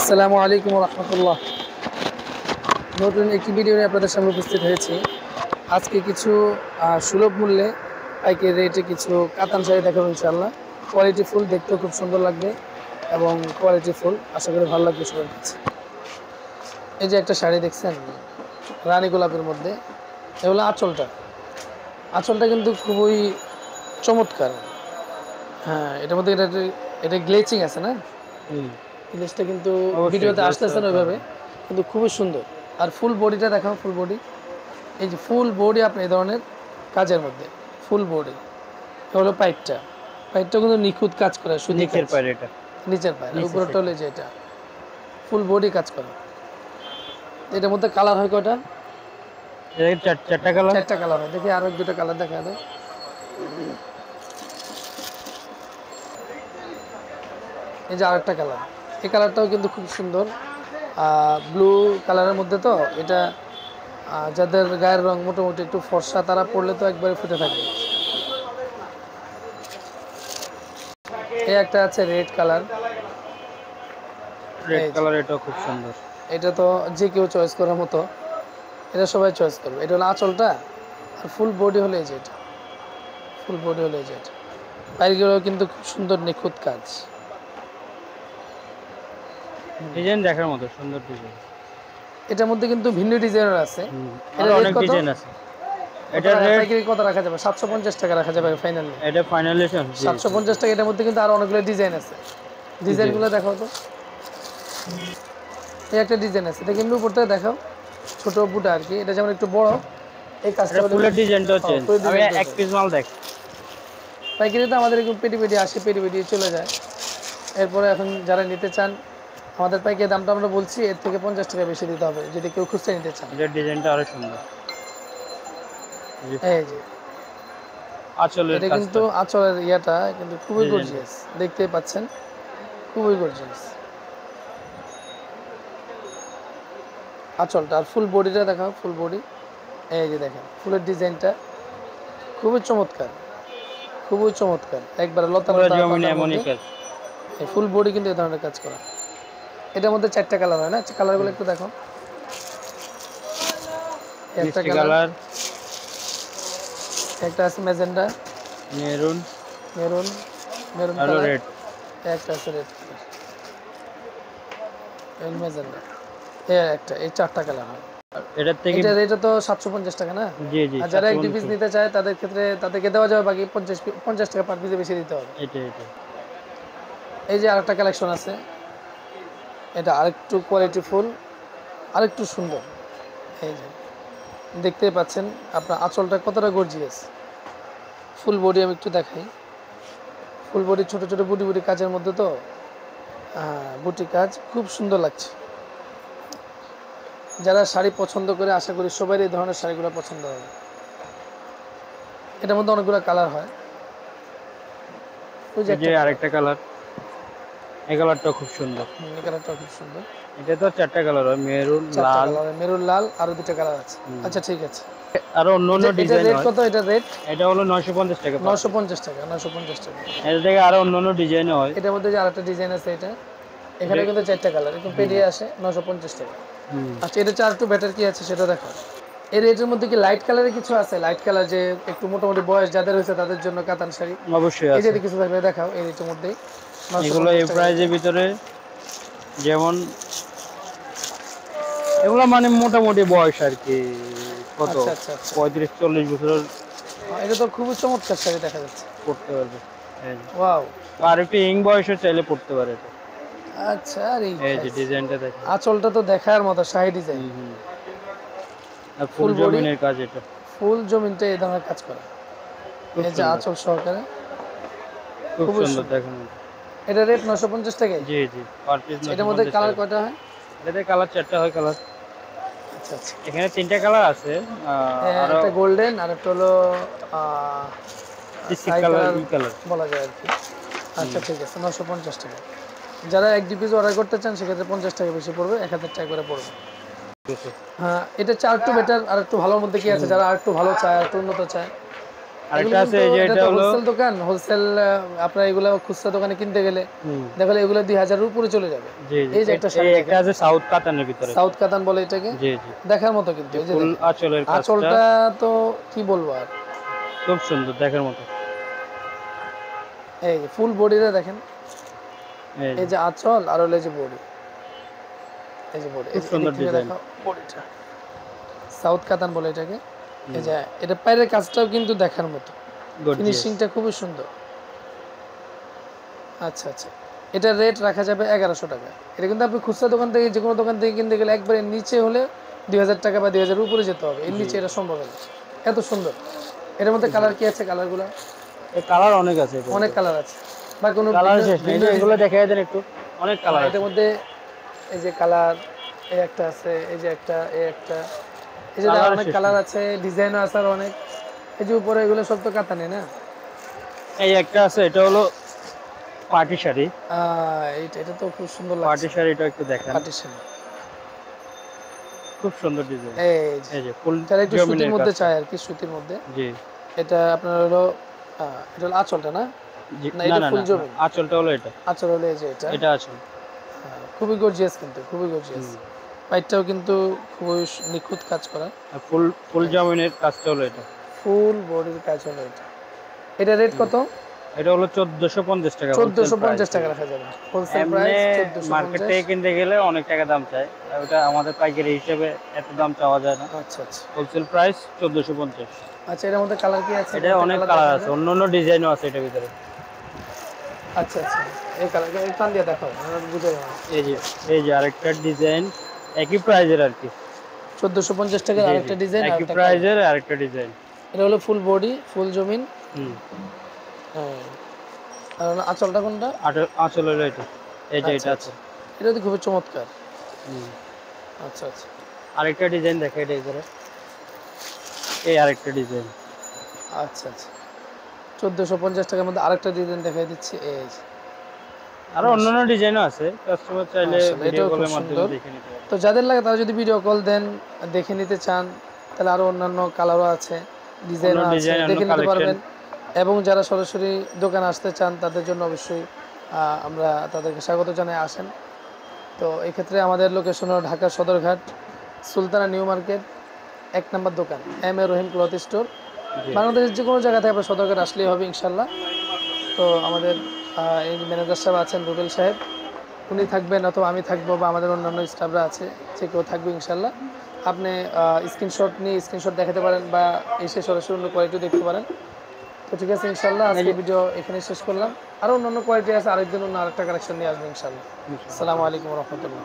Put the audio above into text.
আসসালামু আলাইকুম ওয়া রাহমাতুল্লাহ। নতুন একটি ভিডিও নিয়ে আপনাদের সামনে উপস্থিত হয়েছি। আজকে কিছু সুলভ মূল্যে পাইকারি রেটে কিছু কাতান শাড়ি দেখাবো ইনশাআল্লাহ। কোয়ালিটি ফুল, দেখতেও খুব সুন্দর লাগবে এবং কোয়ালিটি ফুল, আশা করি ভালো লাগবে সবার কাছে। এই যে একটা শাড়ি দেখছেন রানী গোলাপের মধ্যে, এগুলো আঁচলটা কিন্তু খুবই চমৎকার। হ্যাঁ, এটার মধ্যে এটা গ্লেচিং আছে না, জিনিসটা কিন্তু ভিডিওতে আসতেছে না ওইভাবে, কিন্তু খুবই সুন্দর। আর ফুল বডিটা দেখাও, ফুল বডি, এই যে ফুল বডি আপনি এই ধরনের কাজের মধ্যে ফুল বডি। হলো পাইপটা কিন্তু নিখুঁত কাজ করে, সুতি নিচের কাজ। পায়ের এটা নিচের পায়ের উপরটা হলো যে এটা ফুল বডি কাজ করে। এটার মধ্যে কালার হয় কয়টা? চারটা কালার। চারটা কালার হয়। দেখি আরো দুটো কালার দেখা দেয়। এই যে আরেকটা কালার, এই কালারটাও কিন্তু খুব সুন্দর, ব্লু কালারের মধ্যে। তো এটা যাদের গায়ের রং মোটামুটি একটু ফর্সা, তারা পরলে তো একবারে ফুটে থাকবে। এই একটা আছে রেড কালার, এটাও খুব সুন্দর। এটা তো যে কেউ চয়েস করার মতো, এটা সবাই চয়েস করবে। এটা হলো আঁচলটা, আর ফুল বডি হলো এই যে এটা, ফুল বডি হলো এই যে এটা। বাইরেগুলো কিন্তু খুব সুন্দর নিখুঁত কাজ। ডিজাইন দেখার মতো সুন্দর ডিজাইন। এটার মধ্যে কিন্তু ভিন্ন ডিজাইনের আছে। এটা অনেক ডিজাইন আছে। এটা পাইকারি কত রাখা যাবে? 750 টাকা রাখা যাবে ফাইনালি। এটা ফাইনালিশন 750 টাকা। এটার মধ্যে কিন্তু আরো অনেকগুলো ডিজাইন আছে। ডিজাইনগুলো দেখাও তো। এই একটা ডিজাইন আছে, এটা কিন্তু উপর থেকে দেখাও, ছোট বুটা আর কি। এটা যেমন একটু বড়, এই কাজটা ফুলের ডিজাইনটাও চেঞ্জ। আমি এক পিস মাল দেখ, পাইকারিতে আমাদের একটু পেটি পেটি আসে, পেটি পেটি চলে যায়। এরপরে এখন যারা নিতে চান, আমাদের পাইকারি দামটা আমরা বলছি, এর থেকে 50 টাকা বেশি দিতে হবে যদি কেউ খুচরা নিতে চান। এটার ডিজাইনটা আরো সুন্দর। এই যে আঁচলের এটা কিন্তু আঁচলের ইয়াটা কিন্তু খুবই গর্জিয়াস, দেখতেই পাচ্ছেন, খুবই গর্জিয়াস আঁচলটা। আর ফুল বডিটা দেখাও, ফুল বডি, এই যে দেখেন ফুলের ডিজাইনটা খুবই চমৎকার, খুবই চমৎকার, একবারে লতা লতা। এই ফুল বডি কিন্তু এই ধরনের কাজ করা। এটার মধ্যে চারটা কালার হয় না? কালারগুলো একটু দেখো। একটা কালার, একটা আছে ম্যাজেন্ডা, মেরুন, মেরুন, মেরুন আর কালার, রেড, একটা আছে রেড কালার, এই ম্যাজেন্ডা, একটা, এই চারটা কালার হয়। এটার থেকে এটা তো 750 টাকা না? জি জি। আর যারা এক পিস নিতে চায় তাদের ক্ষেত্রে তাদেরকে দেওয়া যাবে বাকি 50 টাকা পার পিসে বেশি দিতে হবে। এটা এটা এই যে আরেকটা কালেকশন আছে, এটা আরেকটু কোয়ালিটি ফুল, আরেকটু সুন্দর। এই যে দেখতেই পাচ্ছেন আপনার আঁচলটা কতটা গর্জিয়াস। ফুল বডি আমি একটু দেখাই, ফুল বডি ছোট ছোট বুটি বুটি কাজের মধ্যে। তো বুটি কাজ খুব সুন্দর লাগছে। যারা শাড়ি পছন্দ করে, আশা করি সবাই এই ধরনের শাড়িগুলো পছন্দ হবে। এটার মধ্যে অনেকগুলো কালার হয়। ওই যে আরেকটা কালার, এই কালারটা খুব সুন্দর। এই কালারটা খুব সুন্দর। এটা তো চারটা কালার হয়, মেরুন, লাল, মেরুন, লাল, আরো দুটো কালার আছে। আচ্ছা ঠিক আছে। আর অন্যান্য ডিজাইন হয়। রেট কত? এটা রেট এটা হলো 950 টাকা। 950 টাকা, 950 টাকা। এর থেকে আরো অন্যান্য ডিজাইন হয়। এটার মধ্যে যে আরেকটা ডিজাইন আছে, এটা এখানে কিন্তু চারটা কালার, এরকম পেরিয়ে আসে 950 টাকা। আচ্ছা, এটা চার একটু বেটার কি আছে সেটা দেখো। এই রেটের মধ্যে কি লাইট কালারের কিছু আছে? লাইট কালার যে একটু মোটামুটি বয়স যাদের হয়েছে তাদের জন্য কাতান শাড়ি অবশ্যই এই আছে। যে কিছু থাকবে দেখাও এই রেটের মধ্যে। এগুলো এই প্রাইজের ভিতরে, যেমন এগুলো মানে মোটামুটি বয়স আর কি কত, 35-40 বছর। এটা তো খুবই চমৎকার শাড়ি দেখা যাচ্ছে, পড়তে পারবে। ওয়াও। আর একটু ইং বয়সে চাইলে পড়তে পারে এটা। আচ্ছা, আর এই যে ডিজাইনটা দেখেন, আঁচলটা তো দেখার মতো, শাড়ি ডিজাইন, আর ফুল জমিনের কাজ। এটা ফুল জমিনটা এই ধরনের কাজ করা, এই যে আঁচল সহকারে খুব সুন্দর দেখেন। এটা রেট 950 টাকা। জি জি, পার পিস। এটার মধ্যে কালার কয়টা হয়? এটাতে কালার চারটা হয় কালার। আচ্ছা আচ্ছা, এখানে তিনটা কালার আছে। আর একটা গোল্ডেন, আর একটা হলো স্টিক কালার, ই কালার বলা যায় আর কি। আচ্ছা ঠিক আছে, 950 টাকা। যারা এক পিস অর্ডার করতে চান সেক্ষেত্রে 50 টাকা বেশি পড়বে, 1000 টাকা করে পড়বে। হ্যাঁ, এটা চার একটু বেটার, আর একটু ভালোর মধ্যে কি আছে? যারা আর একটু ভালো চায়, আর একটু উন্নত চায়, আরেকটা আছে এই যে এটা হলো হোলসেল দোকান, হোলসেল আপনার এগুলো খুচরা দোকানে কিনতে গেলে দেখলে এগুলো 2000 এর উপরে চলে যাবে। জি জি এই যে একটা শাড়ি একটা আছে সাউথ কাতানের ভিতরে, সাউথ কাতান বলে এটাকে, জি জি দেখার মতো কিন্তু। এই যে ফুল দেখেন আঁচলের কাজটা আঁচলটা তো কি বলবো আর, খুব সুন্দর দেখার মতো। এই যে ফুল বডিটা দেখেন, এই এই যে আঁচল আর হলো এই যে বডি, এই যে বডি, খুব সুন্দর ডিজাইন, বডিটা সাউথ কাতান বলে এটাকে। এই যে এটা পায়ের কাজটাও কিন্তু দেখার মতো, ফিনিশিংটা খুবই সুন্দর। আচ্ছা আচ্ছা, এটা রেট রাখা যাবে 1100 টাকা। এটা কিন্তু আপনি খুচরা দোকান থেকে যে কোনো দোকান থেকে কিনতে গেলে একবারে নিচে হলে 2000 টাকা বা 2000 উপরে যেতে হবে, এর নিচে এটা সম্ভব না। এত সুন্দর। এর মধ্যে কালার কি আছে? কালারগুলো এই কালার অনেক আছে, অনেক কালার আছে, বা কোনো কালার শেষ নেই। এগুলো দেখাই দেন একটু, অনেক কালার আছে এটার মধ্যে। এই যে কালার, এই একটা আছে, এই যে একটা, এই একটা, এই যে অনেক কালার আছে, ডিজাইনও আছে আর অনেক। এই যে উপরে এগুলো সব তো কাতানি না। এই একটা আছে, এটা হলো পার্টি শাড়ি। এটা তো খুব সুন্দর লাগছে। পার্টি শাড়িটা একটু দেখেন, পার্টি শাড়ি খুব সুন্দর ডিজাইন। এই যে ফুল তার একটু সুতির মধ্যে চাই আর কি, সুতির মধ্যে। জি এটা আপনার হলো এটা হলো আঁচলটা না? না এটা ফুল জমি, আঁচলটা হলো এটা, আঁচল হলো এই যে এটা, এটা আঁচল। খুবই গর্জিয়াস কিন্তু, খুবই গর্জিয়াস। পাইটটাও কিন্তু খুবই নিখুঁত কাজ করা। ফুল ফুল জামিনের কাজটা হলো এটা, ফুল বডির কাজ হলো এটা। এটা রেট কত? এটা হলো 1450 টাকা। 1450 টাকা রাখা যাবে হোলসেল প্রাইস। 1450 মার্কেট থেকে কিনতে গেলে অনেক টাকা দাম চায়, ওটা আমাদের পাইকারি হিসেবে এত দাম চাওয়া যায় না। আচ্ছা আচ্ছা, হোলসেল প্রাইস 1450। আচ্ছা এর মধ্যে কালার কি আছে? এটা অনেক কালার আছে, অন্য অন্য ডিজাইনও আছে এটার ভিতরে। আচ্ছা আচ্ছা, এই কালার এই কান দিয়ে দেখাও, আমরা বুঝে যাবো। এই যে আরেকটা ডিজাইন, একই প্রাইজের আর কি, 1450 টাকার আরেকটা ডিজাইন, একই প্রাইজের আরেকটা ডিজাইন। এটা হলো ফুল বডি, ফুল জমিন। হ্যাঁ, আর আঁচলটা কোনটা? আঁচল হলো এটা, এই যে এটা আছে, এটা তো খুবই চমৎকার। আচ্ছা আচ্ছা, আরেকটা ডিজাইন দেখে এটাই করে, এই আরেকটা ডিজাইন। আচ্ছা আচ্ছা, 1450 টাকার মধ্যে আরেকটা ডিজাইন দেখাই দিচ্ছি। এই আরো অন্যান্য ডিজাইনও আছে, কাস্টমার চাইলে ভিডিও কলের মাধ্যমে দেখে নিতে পারে। তো যাদের লাগে তারা যদি ভিডিও কল দেন, দেখে নিতে চান, তাহলে আরো অন্যান্য কালারও আছে, ডিজাইনও আছে, দেখে নিতে পারবেন। এবং যারা সরাসরি দোকানে আসতে চান তাদের জন্য অবশ্যই আমরা তাদেরকে স্বাগত জানাই, আসেন। তো এই ক্ষেত্রে আমাদের লোকেশন হলো ঢাকা সদরঘাট, সুলতানা নিউ মার্কেট, 1 নম্বর দোকান, M A Rahim cloth store. বাংলাদেশের যে কোনো জায়গা থেকে আপনার সদরঘাট আসলেই হবে ইনশাল্লাহ। তো আমাদের এই ম্যানেজার সাহেব আছেন, রুবেল সাহেব, উনি থাকবেন, অথবা আমি থাকবো, বা আমাদের অন্যান্য স্টাফরা আছে, যে কেউ থাকবে ইনশাল্লাহ। আপনি স্ক্রিনশট নিয়ে স্ক্রিনশট দেখাতে পারেন, বা এসে সরাসরি অন্য কোয়ালিটিও দেখতে পারেন। তো ঠিক আছে ইনশাল্লাহ, আজকে ভিডিও এখানে শেষ করলাম। আরও অন্যান্য কোয়ালিটি আছে, আরেকদিন অন্য আরেকটা কালেকশন নিয়ে আসবো ইনশাল্লাহ। আসসালামু আলাইকুম রহমতুল্লাহ।